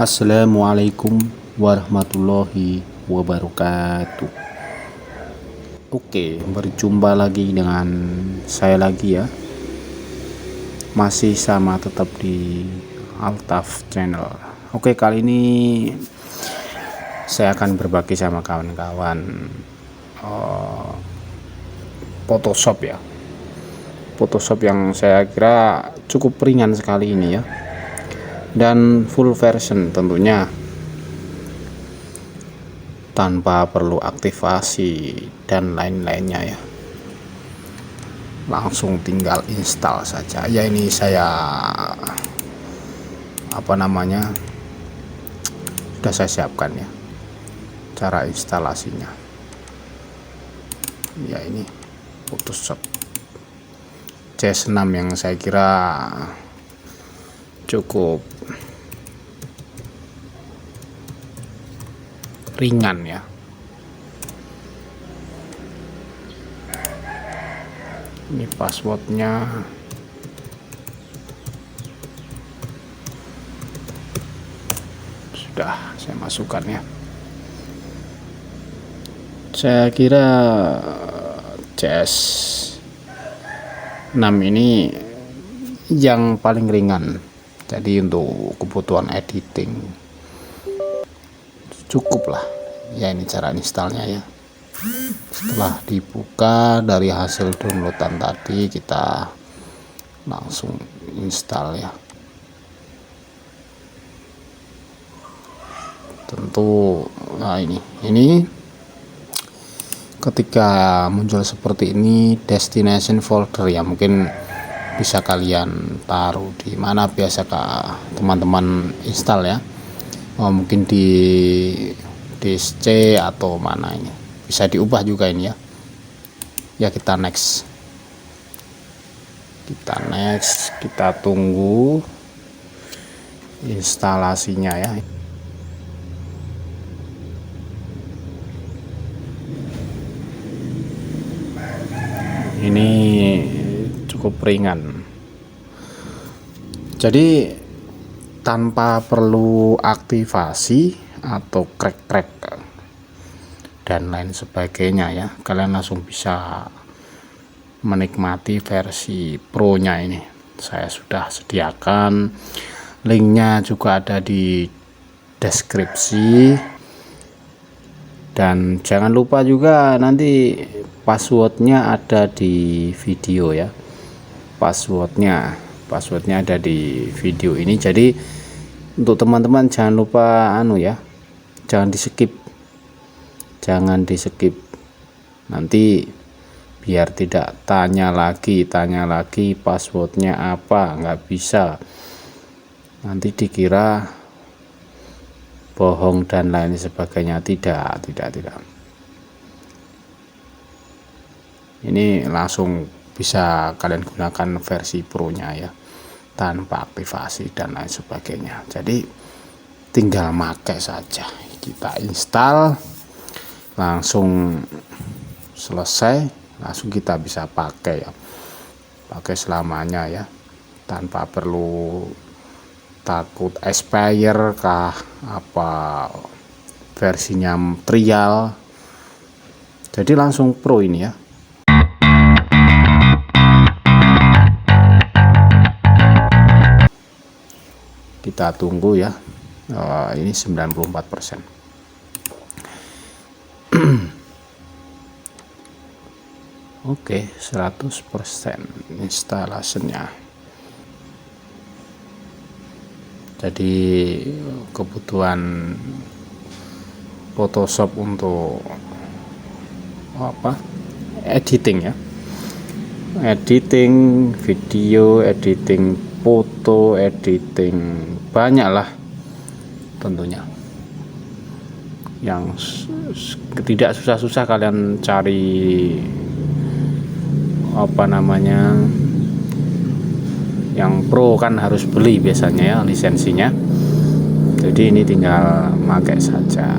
Assalamualaikum warahmatullahi wabarakatuh. Oke, berjumpa lagi dengan saya lagi ya. Masih sama, tetap di Altaf Channel. Oke, kali ini saya akan berbagi sama kawan-kawan Photoshop ya. Photoshop yang saya kira cukup ringan sekali ini ya, dan full version tentunya, tanpa perlu aktivasi dan lain-lainnya ya. Langsung tinggal install saja ya. Ini saya sudah saya siapkan ya cara instalasinya ya. Ini Photoshop CS6 yang saya kira cukup ringan ya. Ini passwordnya, sudah saya masukkan ya. Saya kira CS6 ini yang paling ringan, jadi untuk kebutuhan editing cukup lah ya. Ini cara installnya ya. Setelah dibuka dari hasil downloadan tadi, kita langsung install ya. Tentu nah ini ketika muncul seperti ini, destination folder ya, mungkin bisa kalian taruh di mana biasa teman-teman install ya. Mungkin di disk C atau mana, ini bisa diubah juga ini ya. Ya, kita next, kita tunggu instalasinya ya. Ini cukup ringan, jadi tanpa perlu aktivasi atau crack dan lain sebagainya ya. Kalian langsung bisa menikmati versi pro nya ini. Saya sudah sediakan linknya, juga ada di deskripsi. Dan jangan lupa juga nanti passwordnya ada di video ya. Passwordnya ada di video ini. Jadi untuk teman-teman jangan lupa jangan di skip nanti, biar tidak tanya lagi passwordnya apa, nggak bisa, nanti dikira bohong dan lain sebagainya. Tidak, ini langsung bisa kalian gunakan versi pro nya ya, tanpa aktivasi dan lain sebagainya. Jadi tinggal pakai saja, kita install langsung selesai, langsung kita bisa pakai ya, pakai selamanya ya, tanpa perlu takut expire kah apa versinya trial. Jadi langsung pro ini ya. Kita tunggu ya. Ini 94%. Oke, 100% instalasinya. Jadi kebutuhan Photoshop untuk editing ya, editing video, editing foto, editing banyak lah tentunya. Yang tidak susah-susah kalian cari yang pro kan harus beli biasanya ya lisensinya. Jadi ini tinggal pakai saja.